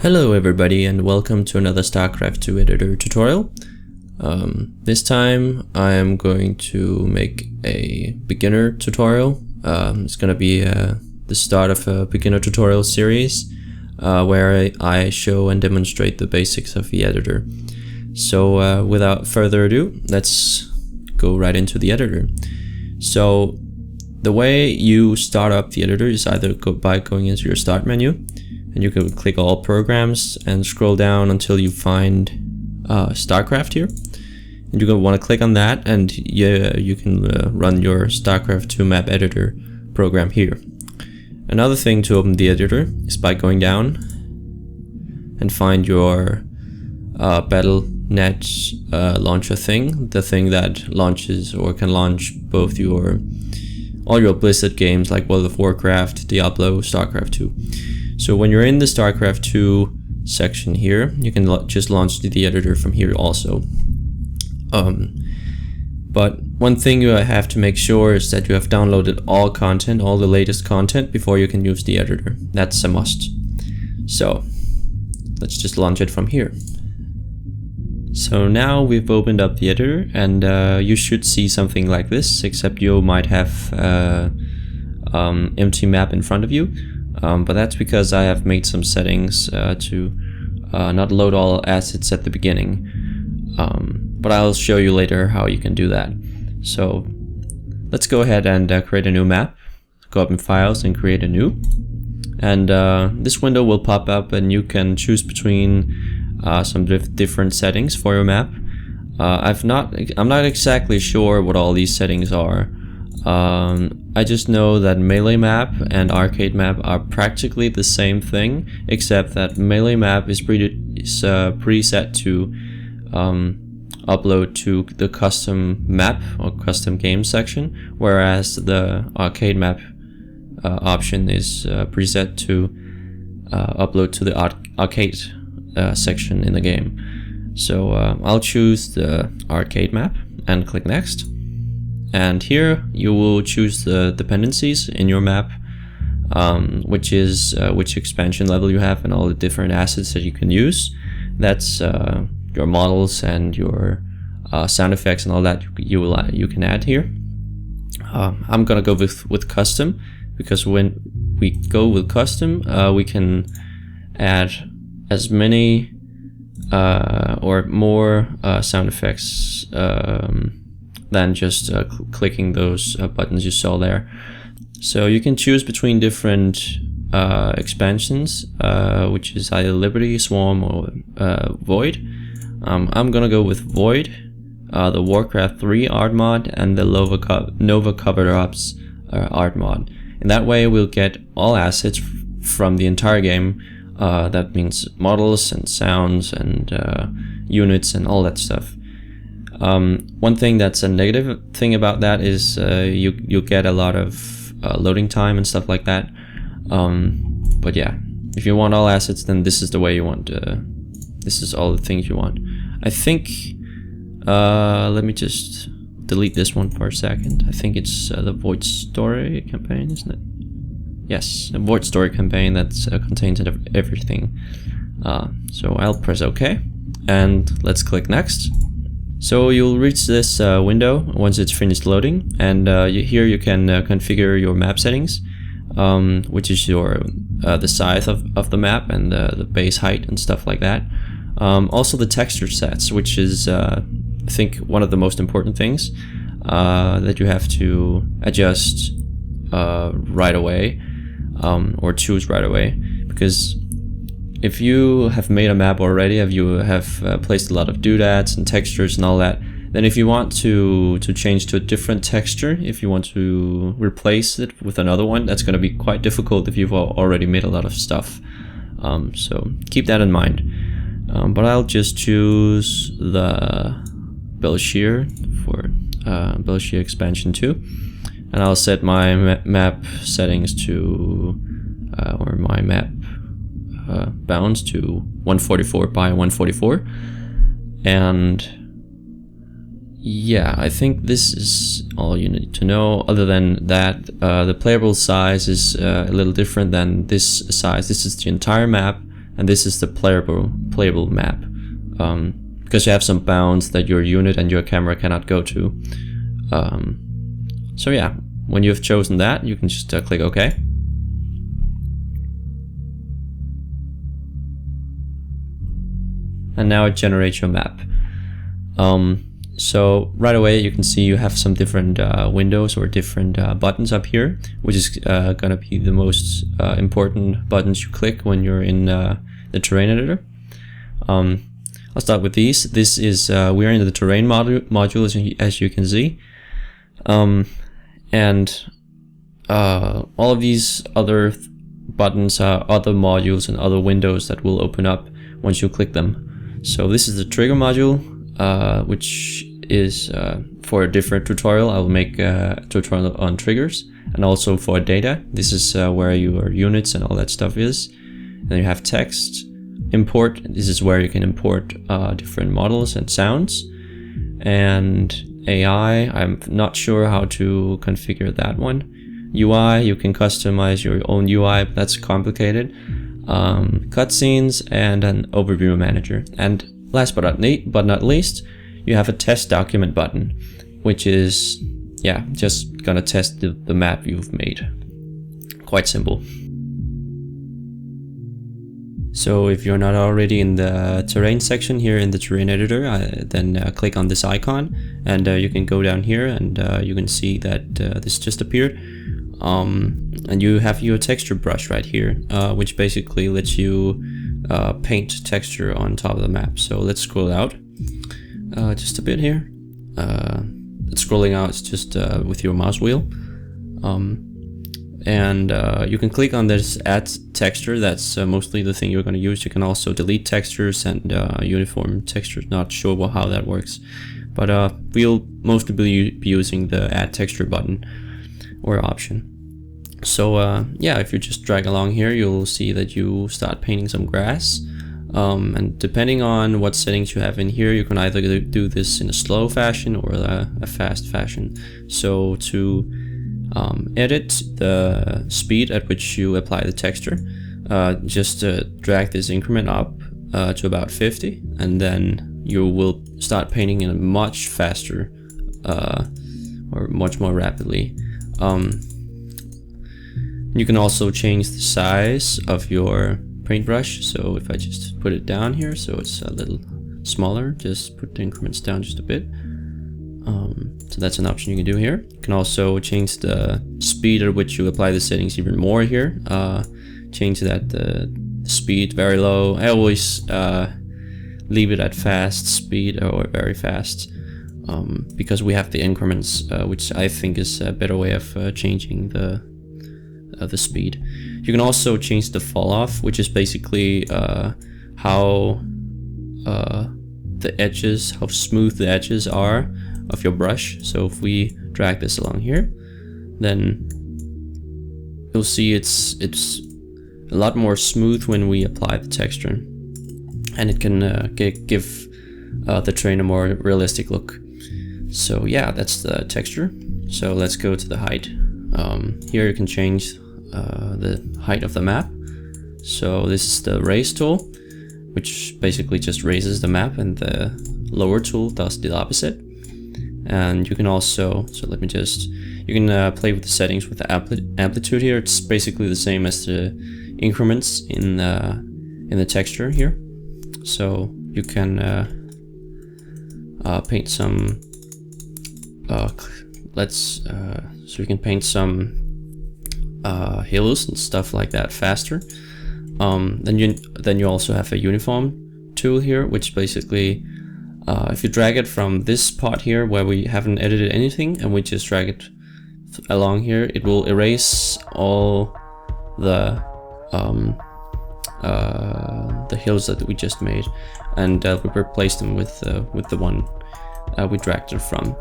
Hello everybody and welcome to another StarCraft 2 editor tutorial. This time I am going to make a beginner tutorial. It's going to be the start of a beginner tutorial series where I show and demonstrate the basics of the editor. So without further ado, let's go right into the editor. So the way you start up the editor is either by going into your start menu, and you can click all programs and scroll down until you find StarCraft here. And you're going to want to click on that, and you can run your StarCraft 2 map editor program here. Another thing to open the editor is by going down and find your Battle.net launcher thing, the thing that launches or can launch both all your Blizzard games like World of Warcraft, Diablo, StarCraft 2. So when you're in the StarCraft 2 section here, you can just launch the editor from here also. But one thing you have to make sure is that you have downloaded all content, all the latest content, before you can use the editor. That's a must. So let's just launch it from here. So now we've opened up the editor, and you should see something like this, except you might have empty map in front of you. But that's because I have made some settings to not load all assets at the beginning. But I'll show you later how you can do that. So let's go ahead and create a new map. Go up in Files and create a new. And this window will pop up, and you can choose between some different settings for your map. I'm not exactly sure what all these settings are. I just know that melee map and arcade map are practically the same thing, except that melee map is preset to upload to the custom map or custom game section, whereas the arcade map option is preset to upload to the arcade section in the game. So I'll choose the arcade map and click next. And here you will choose the dependencies in your map, which is which expansion level you have and all the different assets that you can use. That's your models and your sound effects and all that you can add here. I'm gonna go with custom, because when we go with custom, we can add as many or more sound effects than just clicking those buttons you saw there. So you can choose between different expansions, which is either Liberty, Swarm, or Void. I'm gonna go with Void, the Warcraft 3 art mod, and the Nova Cover-Ups art mod. And that way we'll get all assets from the entire game. That means models and sounds and units and all that stuff. One thing that's a negative thing about that is you get a lot of loading time and stuff like that. But yeah, if you want all assets, then this is the way you want. This is all the things you want. I think, let me just delete this one for a second. I think it's the Void Story campaign, isn't it? Yes, the Void Story campaign that contains everything. So I'll press OK, and let's click next. So you'll reach this window once it's finished loading, and here you can configure your map settings, which is your the size of the map and the base height and stuff like that. Also the texture sets, which is I think one of the most important things that you have to adjust right away, or choose right away, because if you have made a map already, if you have placed a lot of doodads and textures and all that, then if you want to change to a different texture, if you want to replace it with another one, that's going to be quite difficult if you've already made a lot of stuff. So keep that in mind. But I'll just choose the Belshir for Belshir Expansion 2, and I'll set my map settings to, or my map bounds to 144 by 144, and yeah, I think this is all you need to know. Other than that, the playable size is a little different than this size. This is the entire map. and this is the playable map, because you have some bounds that your unit and your camera cannot go to. So yeah, when you've chosen that, you can just click OK. And now it generates your map. So right away you can see you have some different windows or different buttons up here, which is gonna be the most important buttons you click when you're in the terrain editor. I'll start with these. This is we're in the terrain module as you can see, and all of these other buttons are other modules and other windows that will open up once you click them. So this is the trigger module, which is for a different tutorial. I will make a tutorial on triggers, and also for data. This is where your units and all that stuff is. Then you have text. Import, this is where you can import different models and sounds. And AI, I'm not sure how to configure that one. UI, you can customize your own UI, but that's complicated. Cutscenes, and an overview manager. And last but not least, you have a test document button, which is, yeah, just gonna test the map you've made. Quite simple. So if you're not already in the terrain section here in the terrain editor, then click on this icon, and you can go down here, and you can see that this just appeared. And you have your texture brush right here, which basically lets you paint texture on top of the map. So let's scroll out just a bit here. Scrolling out is just with your mouse wheel. And you can click on this add texture. That's mostly the thing you're going to use. You can also delete textures and uniform textures. Not sure how that works, but we'll mostly be using the add texture button or option. So yeah, if you just drag along here, you'll see that you start painting some grass. And depending on what settings you have in here, you can either do this in a slow fashion or a fast fashion. So to edit the speed at which you apply the texture, just drag this increment up to about 50, and then you will start painting in a much faster or much more rapidly. You can also change the size of your paintbrush. So if I just put it down here so it's a little smaller, just put the increments down just a bit. So that's an option you can do here. You can also change the speed at which you apply the settings even more here. Change that the speed very low. I always leave it at fast speed or very fast, because we have the increments, which I think is a better way of changing the speed. You can also change the fall off, which is basically how the edges, how smooth the edges are of your brush. So if we drag this along here, then you'll see it's a lot more smooth when we apply the texture, and it can give the terrain a more realistic look. So yeah, that's the texture. So let's go to the height. Here you can change the height of the map. So this is the raise tool, which basically just raises the map, and the lower tool does the opposite. And you can also, so let me just, you can play with the settings with the amplitude here. It's basically the same as the increments in the texture here. So you can paint some so you can paint some hills and stuff like that faster. Then you also have a uniform tool here, which basically if you drag it from this part here where we haven't edited anything, and we just drag it along here, it will erase all the hills that we just made, and we replace them with the one we dragged it from.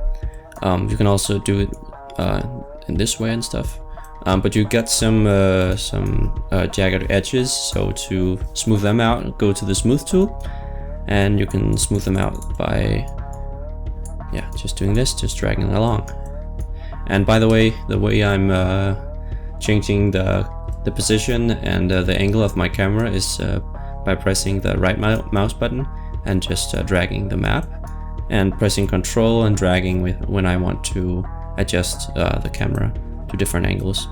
You can also do it in this way and stuff, but you get some jagged edges. So to smooth them out, go to the smooth tool, and you can smooth them out by just doing this, just dragging it along. And by the way I'm changing the position and the angle of my camera is by pressing the right mouse button and just dragging the map, and pressing Control and dragging when I want to adjust the camera to different angles.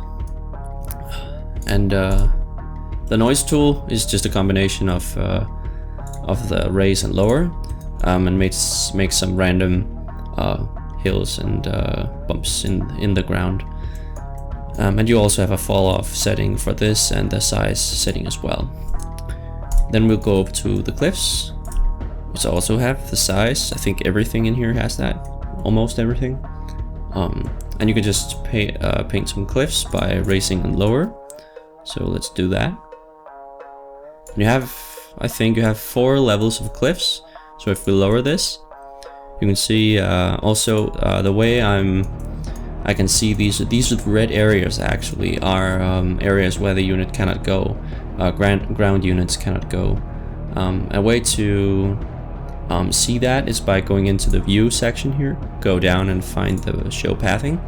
And the noise tool is just a combination of the raise and lower, and makes some random hills and bumps in the ground. And you also have a fall off setting for this and the size setting as well. Then we'll go over to the cliffs, which also have the size. I think everything in here has that, almost everything. And you can just paint some cliffs by raising and lower. So let's do that. And I think you have 4 levels of cliffs. So if we lower this, you can see also the way I can see these red areas actually are areas where the unit cannot go. Ground units cannot go. A way to see that is by going into the view section here, go down and find the show pathing,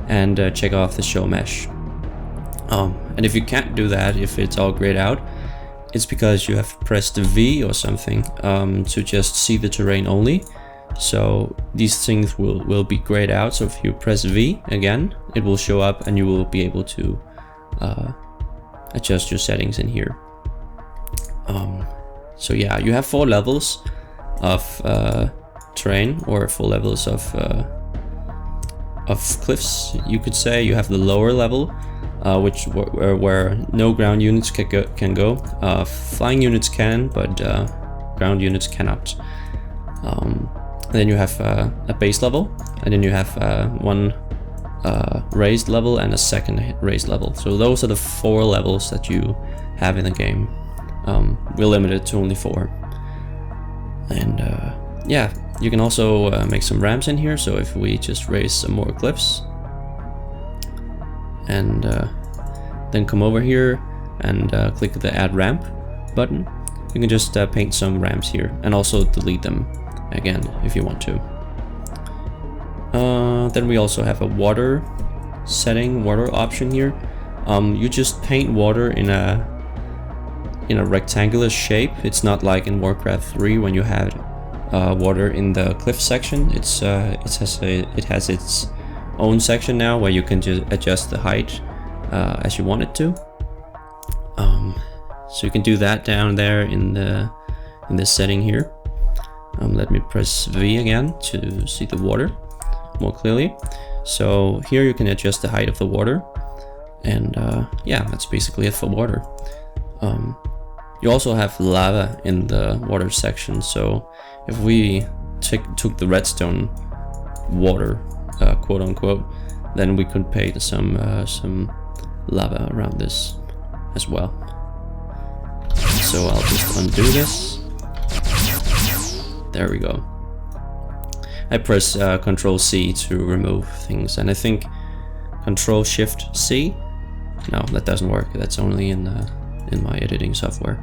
and check off the show mesh. And if you can't do that, if it's all grayed out, it's because you have pressed V or something to just see the terrain only. So these things will be grayed out. So if you press V again, it will show up and you will be able to adjust your settings in here. So yeah, you have 4 levels of terrain, or 4 levels of cliffs, you could say. You have the lower level, where no ground units can go. Flying units can, but ground units cannot. Then you have a base level, and then you have one raised level and a second raised level. So those are the 4 levels that you have in the game. We're limited to only 4. And yeah, you can also make some ramps in here. So if we just raise some more cliffs, and then come over here and click the add ramp button, you can just paint some ramps here, and also delete them again if you want to. Then we also have a water option here. You just paint water in a rectangular shape. It's not like in Warcraft 3 when you had water in the cliff section. It has its own section now where you can just adjust the height as you want it to. So you can do that down there in this setting here. Let me press V again to see the water more clearly. So here you can adjust the height of the water, and yeah, that's basically it for water. You also have lava in the water section, so if we took the redstone water, quote unquote, then we could paint some lava around this as well. So I'll just undo this. There we go. I press Control C to remove things, and I think Control Shift C. No, that doesn't work. That's only in my editing software.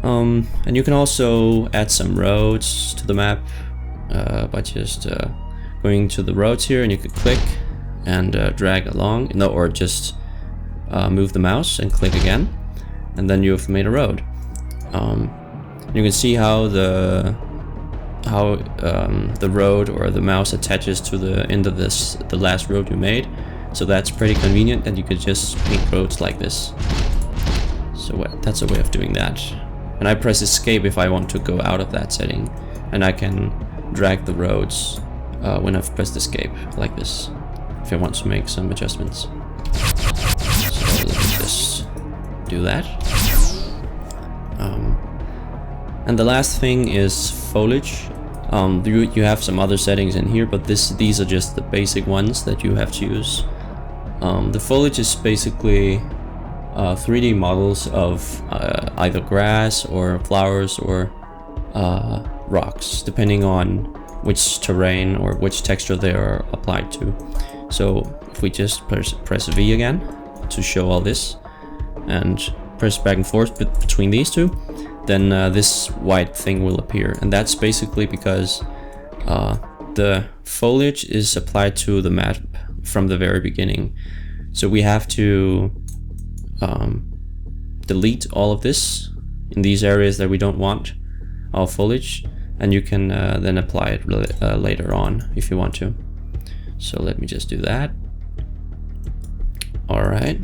And you can also add some roads to the map by just going to the roads here, and you can click and drag along. No, or just move the mouse and click again, and then you have made a road. You can see how the road or the mouse attaches to the end of the last road you made. So that's pretty convenient, and you could just paint roads like this. So that's a way of doing that. And I press escape if I want to go out of that setting, and I can drag the roads when I've pressed escape like this if I want to make some adjustments. So let me just do that. And the last thing is foliage. You have some other settings in here, but these are just the basic ones that you have to use. The foliage is basically 3D models of either grass or flowers or rocks, depending on which terrain or which texture they are applied to. So if we just press V again to show all this, and press back and forth between these two, then this white thing will appear. And that's basically because the foliage is applied to the map from the very beginning. So we have to delete all of this in these areas that we don't want our foliage, and you can then apply it later on if you want to. So let me just do that. Alright.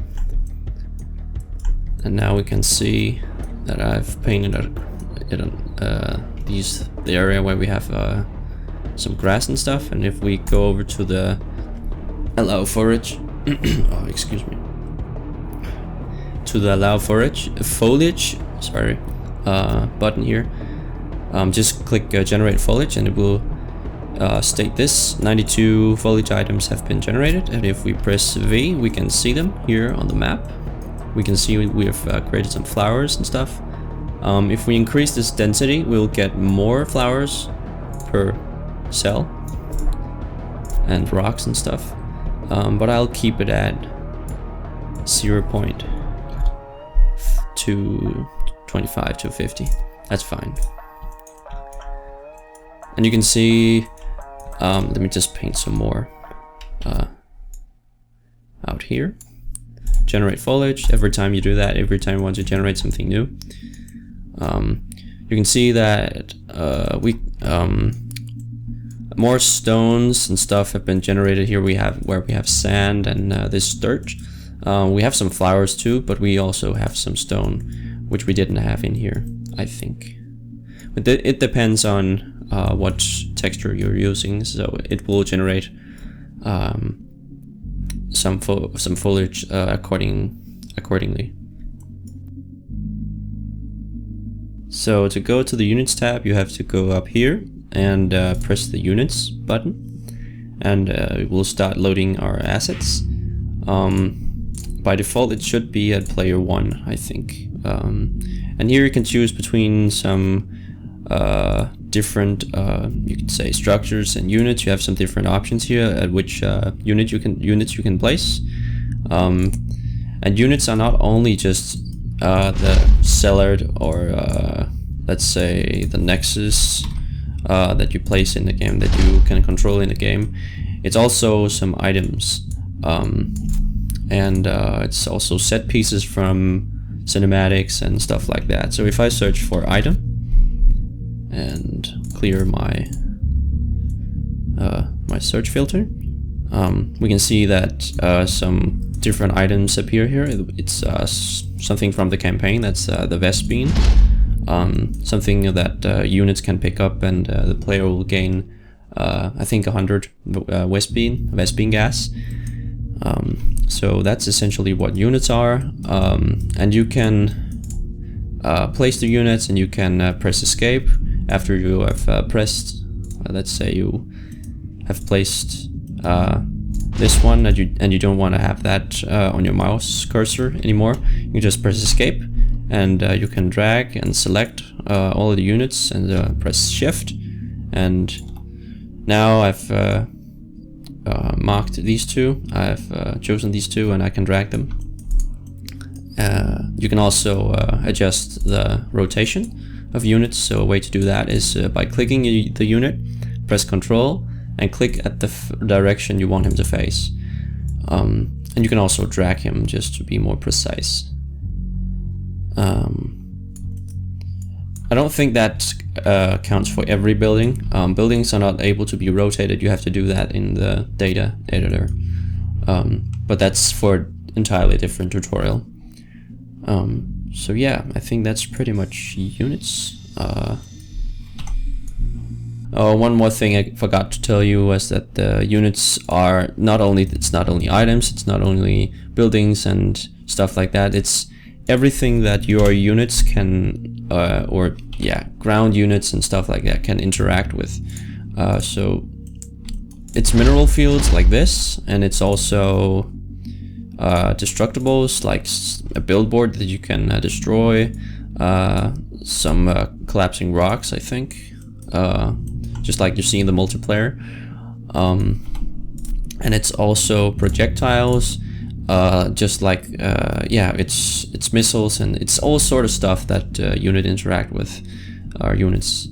And now we can see that I've painted the area where we have some grass and stuff. And if we go over to the allow forage, oh, excuse me, to the allow foliage, sorry, button here, just click generate foliage, and it will state this: 92 foliage items have been generated. And if we press V, we can see them here on the map. We can see we have created some flowers and stuff. If we increase this density, we'll get more flowers per cell and rocks and stuff. But I'll keep it at 0.225 to 50. That's fine. And you can see, let me just paint some more out here. Generate foliage. Every time you do that, every time you want to generate something new, you can see that more stones and stuff have been generated here. We have sand and this dirt. We have some flowers too, but we also have some stone, which we didn't have in here, I think. But it depends on what texture you're using, so it will generate some foliage accordingly. So to go to the units tab, you have to go up here and press the units button, and it will start loading our assets. By default it should be at player 1, I think. And here you can choose between some different you could say structures and units. You have some different options here at which units you can place. And units are not only just the Cellard or let's say the Nexus that you place in the game, that you can control in the game. It's also some items, and it's also set pieces from cinematics and stuff like that. So if I search for item and clear my my search filter, we can see that some different items appear here. It's something from the campaign, that's the Vespene, something that units can pick up, and the player will gain I think 100 Vespene gas. So that's essentially what units are, and you can place the units, and you can press escape after you have pressed, let's say you have placed this one, and you don't want to have that on your mouse cursor anymore. You just press escape, and you can drag and select all of the units, and press shift, and now I've marked these two. I've chosen these two, and I can drag them. You can also adjust the rotation of units. So a way to do that is by clicking the unit, press Control, and click at the direction you want him to face. And you can also drag him just to be more precise. I don't think that counts for every building. Buildings are not able to be rotated. You have to do that in the data editor. But that's for an entirely different tutorial. So yeah, I think that's pretty much units. Oh, one more thing I forgot to tell you was that the units are not only items, it's not only buildings and stuff like that. It's everything that your units can, or yeah, ground units and stuff like that can interact with. So it's mineral fields like this, and it's also destructibles like a billboard that you can destroy, some collapsing rocks, I think, just like you see in the multiplayer, and it's also projectiles, just like yeah, it's missiles, and it's all sort of stuff that unit interact with our units.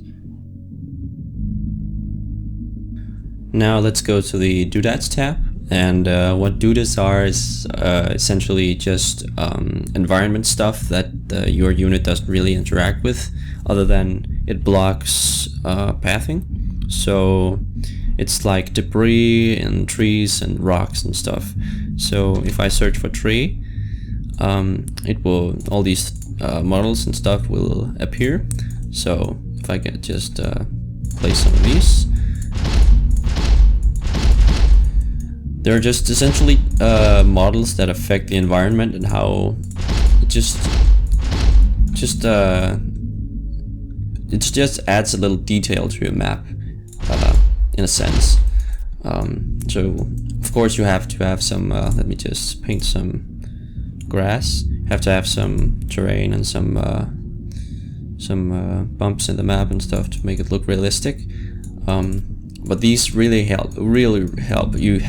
Now let's go to the Doodads tab, And what Doodads are is essentially just environment stuff that your unit doesn't really interact with, other than it blocks pathing. So it's like debris and trees and rocks and stuff. So if I search for tree, it will, all these models and stuff will appear. So if I can just place some of these, they're just essentially models that affect the environment and how it just adds a little detail to your map, in a sense. So of course you have to have some, let me just paint some grass. You have to have some terrain and some bumps in the map and stuff to make it look realistic. But these really help. You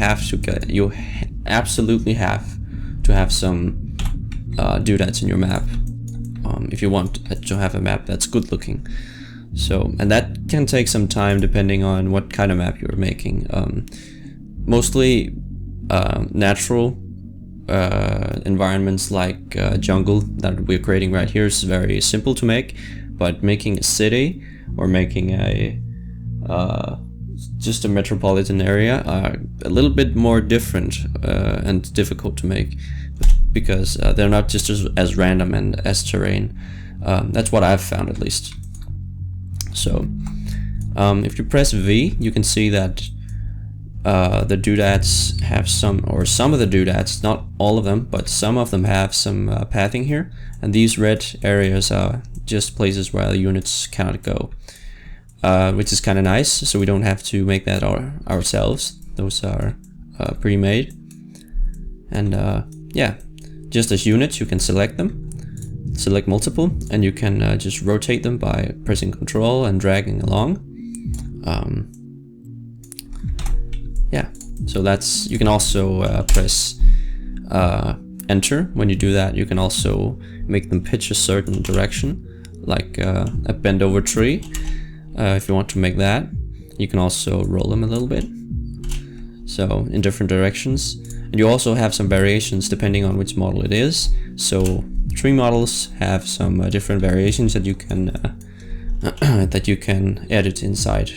absolutely have to have some doodads in your map if you want to have a map that's good looking. So, and that can take some time depending on what kind of map you're making. Mostly natural environments like jungle that we're creating right here is very simple to make, but making a city or making a just a metropolitan area are a little bit more different and difficult to make, because they're not just as random and as terrain. That's what I've found, at least. So if you press V, you can see that the doodads have some of the doodads, not all of them, but some of them have some pathing here, and these red areas are just places where the units cannot go. Which is kind of nice, so we don't have to make that ourselves. Those are pre-made. And yeah, just as units you can select them, select multiple, and you can just rotate them by pressing Control and dragging along. Yeah, so that's, you can also press Enter. When you do that, you can also make them pitch a certain direction, like a bend over tree. If you want to make that, you can also roll them a little bit, so in different directions. And you also have some variations depending on which model it is. So tree models have some different variations that you can edit inside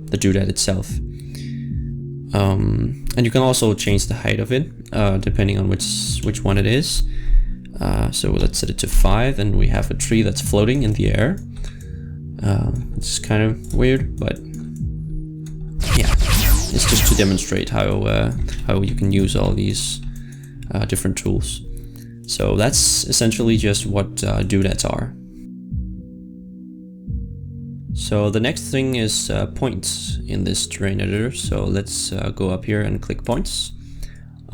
the doodad itself. And you can also change the height of it depending on which one it is. So let's set it to 5, and we have a tree that's floating in the air. It's kind of weird, but yeah, it's just to demonstrate how you can use all these different tools. So that's essentially just what doodads are. So the next thing is points in this terrain editor. So let's go up here and click points.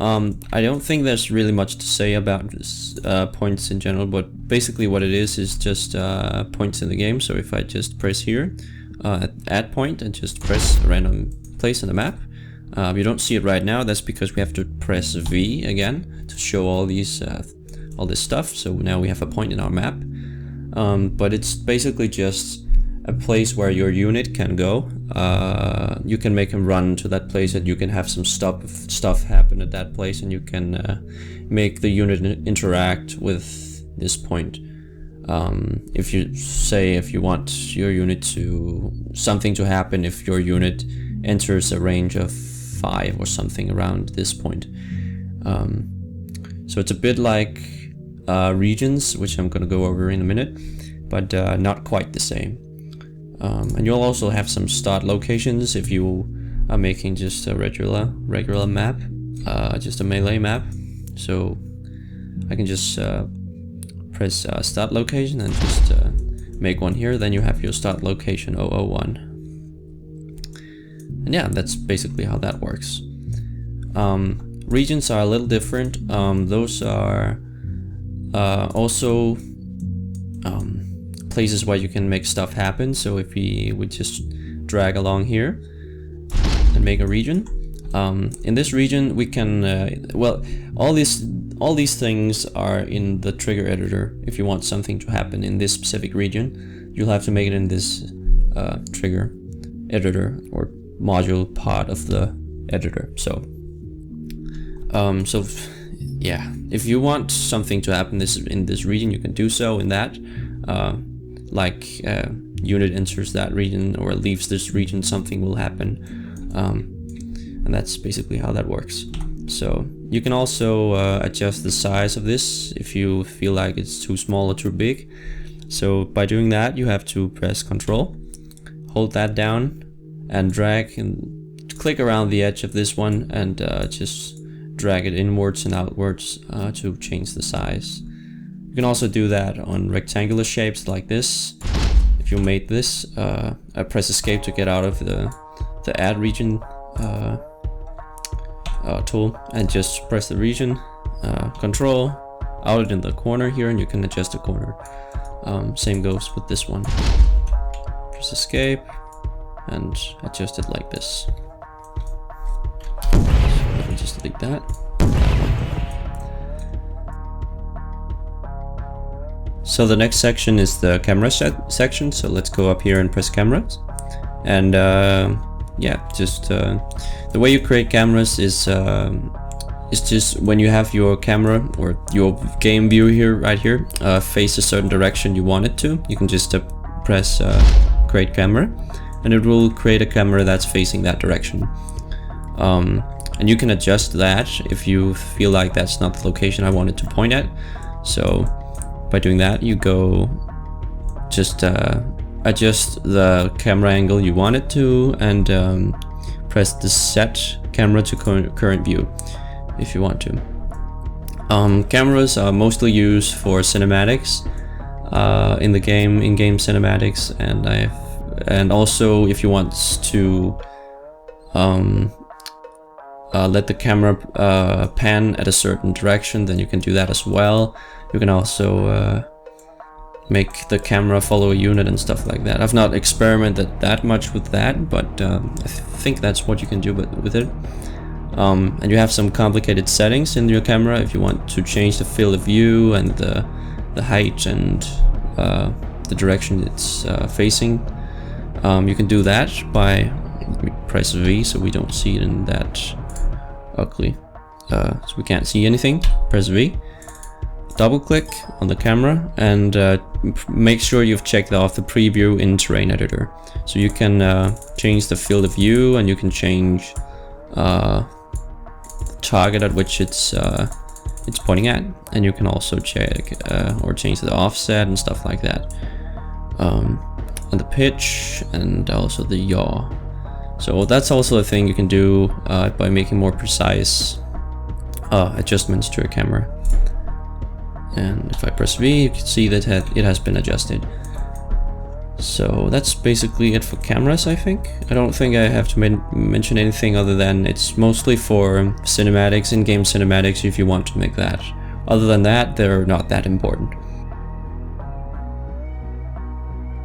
I don't think there's really much to say about this, points in general, but basically what it is just points in the game. So if I just press here, add point, and just press a random place on the map, you don't see it right now. That's because we have to press V again to show all these all this stuff. So now we have a point in our map, but it's basically just a place where your unit can go. You can make them run to that place, and you can have some stuff happen at that place, and you can make the unit interact with this point. If you want your unit to, something to happen if your unit enters a range of 5 or something around this point. So it's a bit like regions, which I'm gonna go over in a minute, but not quite the same. And you'll also have some start locations if you are making just a regular map, just a melee map. So I can just press start location and just make one here. Then you have your start location 001. And yeah, that's basically how that works. Regions are a little different. Those are also places where you can make stuff happen. So if we would just drag along here and make a region, in this region we can well, all these things are in the trigger editor. If you want something to happen in this specific region, you'll have to make it in this trigger editor, or module part of the editor. So yeah, if you want something to happen in this region, you can do so in that. Like unit enters that region or leaves this region, something will happen. And that's basically how that works. So you can also adjust the size of this if you feel like it's too small or too big. So by doing that, you have to press Control, hold that down, and drag and click around the edge of this one, and just drag it inwards and outwards to change the size. You can also do that on rectangular shapes like this. If you made this, I press Escape to get out of the Add Region tool, and just press the region, Control, out it in the corner here, and you can adjust the corner. Same goes with this one. Press Escape and adjust it like this. So let me just delete that. So the next section is the camera section. So let's go up here and press cameras. And yeah, just the way you create cameras is just when you have your camera or your game view here, right here, face a certain direction you want it to, you can just press create camera, and it will create a camera that's facing that direction. And you can adjust that if you feel like that's not the location I want it to point at. So by doing that, you go just adjust the camera angle you want it to, and press the set camera to current view if you want to. Cameras are mostly used for cinematics in the game, in-game cinematics, and also if you want to let the camera pan at a certain direction, then you can do that as well. You can also make the camera follow a unit and stuff like that. I've not experimented that much with that, but I think that's what you can do with it. And you have some complicated settings in your camera if you want to change the field of view and the height and the direction it's facing. You can do that by press V so we don't see it in that ugly. So we can't see anything. Press V. Double click on the camera and make sure you've checked off the preview in terrain editor. So you can change the field of view, and you can change the target at which it's pointing at, and you can also check or change the offset and stuff like that, and the pitch and also the yaw. So that's also a thing you can do by making more precise adjustments to a camera. And if I press V, you can see that it has been adjusted. So that's basically it for cameras, I think. I don't think I have to mention anything other than it's mostly for cinematics, in-game cinematics, if you want to make that. Other than that, they're not that important.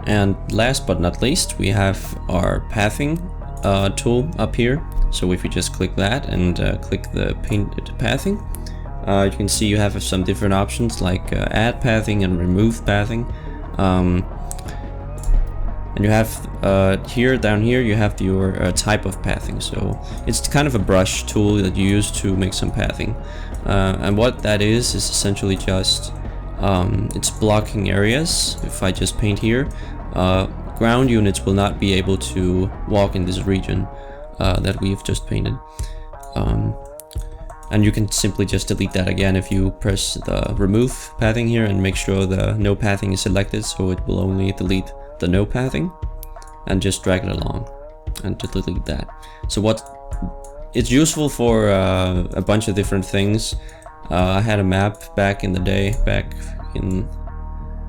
And last but not least, we have our pathing tool up here. So if you just click that and click the painted pathing, you can see you have some different options like add pathing and remove pathing. And you have down here you have your type of pathing. So it's kind of a brush tool that you use to make some pathing. And what that is essentially just it's blocking areas. If I just paint here, ground units will not be able to walk in this region that we've just painted. And you can simply just delete that again if you press the remove pathing here and make sure the no pathing is selected, so it will only delete the no pathing, and just drag it along and to delete that. So it's useful for a bunch of different things. I had a map back in the day, back in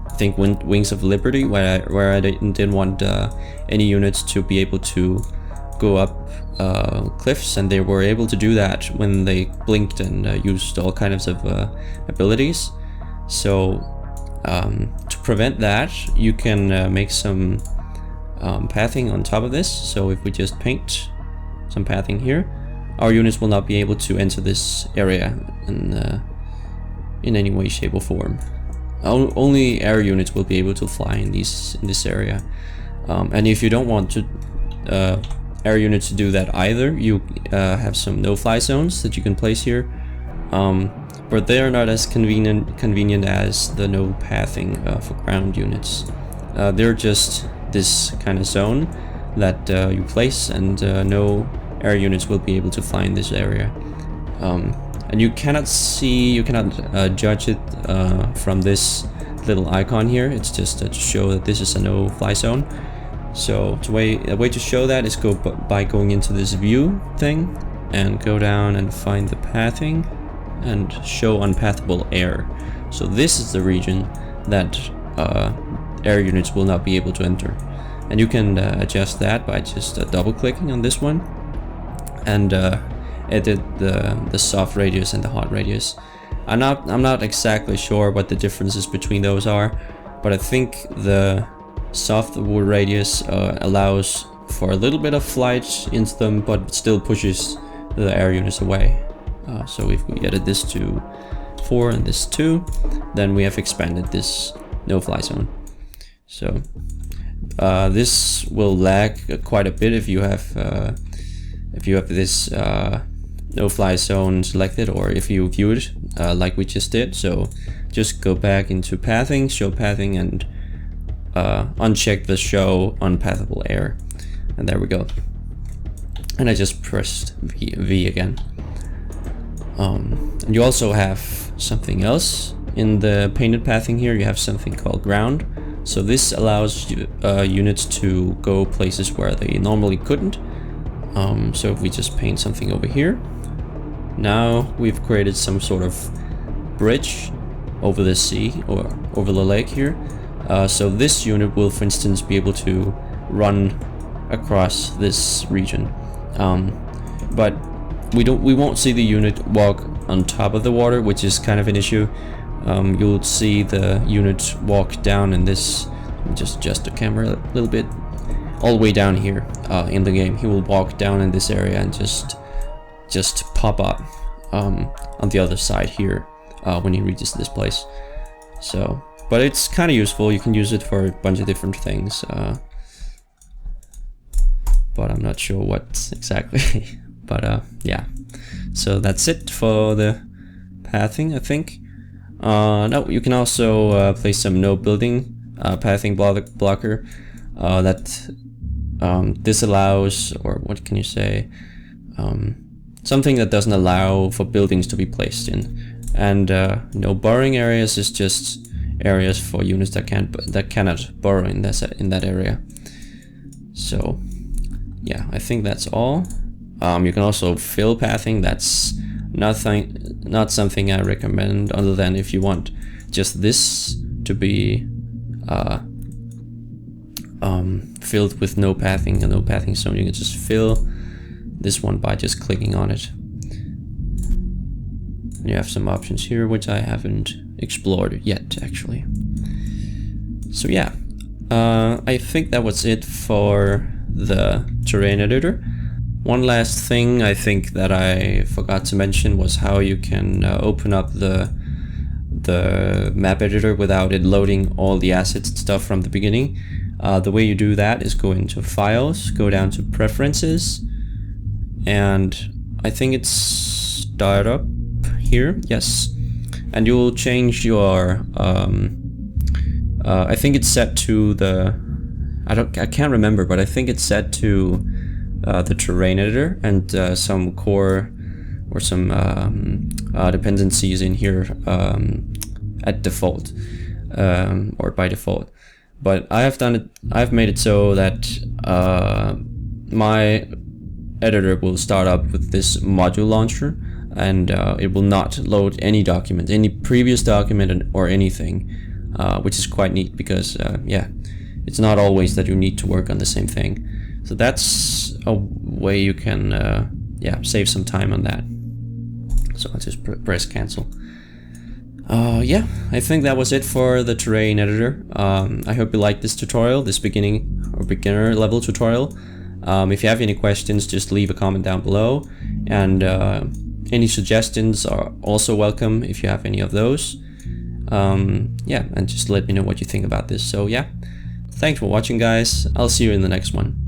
I think Wings of Liberty, where I didn't want any units to be able to go up cliffs, and they were able to do that when they blinked and used all kinds of abilities. So to prevent that, you can make some pathing on top of this. So if we just paint some pathing here, our units will not be able to enter this area in any way, shape or form. Only air units will be able to fly in this area. And if you don't want to air units to do that either. You have some no-fly zones that you can place here, but they are not as convenient as the no pathing for ground units. They're just this kind of zone that you place, and no air units will be able to fly in this area. And you cannot judge it from this little icon here. It's just to show that this is a no-fly zone. So a way to show that is by going into this view thing and go down and find the pathing and show unpathable air. So this is the region that air units will not be able to enter. And you can adjust that by just double clicking on this one and edit the soft radius and the hot radius. I'm not exactly sure what the differences between those are, but I think the soft radius allows for a little bit of flight into them, but still pushes the air units away. So if we edit this to 4 and this 2, then we have expanded this no-fly zone. So this will lag quite a bit if you have this no-fly zone selected, or if you view it like we just did. So just go back into pathing, show pathing, and uncheck the show unpathable air, and there we go. And I just pressed V again. And you also have something else in the painted pathing here. You have something called ground. So this allows units to go places where they normally couldn't. So if we just paint something over here, now we've created some sort of bridge over the sea or over the lake here. So this unit will, for instance, be able to run across this region, but we won't see the unit walk on top of the water, which is kind of an issue. You'll see the unit walk down in this. Let me just adjust the camera a little bit. All the way down here in the game, he will walk down in this area and just pop up on the other side here when he reaches this place. So, but it's kind of useful. You can use it for a bunch of different things, but I'm not sure what exactly. But yeah, so that's it for the pathing, I think. No, you can also place some no building pathing blocker that disallows, or what can you say, something that doesn't allow for buildings to be placed in. And no burrowing areas is just areas for units that cannot burrow in that area. So yeah, I think that's all. You can also fill pathing. That's not something I recommend, other than if you want just this to be filled with no pathing and no pathing zone. You can just fill this one by just clicking on it. And you have some options here which I haven't explored yet, actually. So yeah, I think that was it for the terrain editor. One last thing I think that I forgot to mention was how you can open up the map editor without it loading all the assets and stuff from the beginning. The way you do that is go into Files, go down to Preferences, and I think it's Startup here, yes. And you'll change your, I think it's set to the, I can't remember, but I think it's set to the terrain editor, and some core or some dependencies in here at default, or by default. But I've made it so that my editor will start up with this module launcher, and it will not load any document, any previous document or anything, which is quite neat, because yeah, it's not always that you need to work on the same thing. So that's a way you can yeah, save some time on that. So I'll just press cancel. Yeah, I think that was it for the terrain editor. I hope you liked this tutorial, this beginner level tutorial. If you have any questions, just leave a comment down below, and any suggestions are also welcome if you have any of those. Yeah, and just let me know what you think about this. So yeah, thanks for watching, guys. I'll see you in the next one.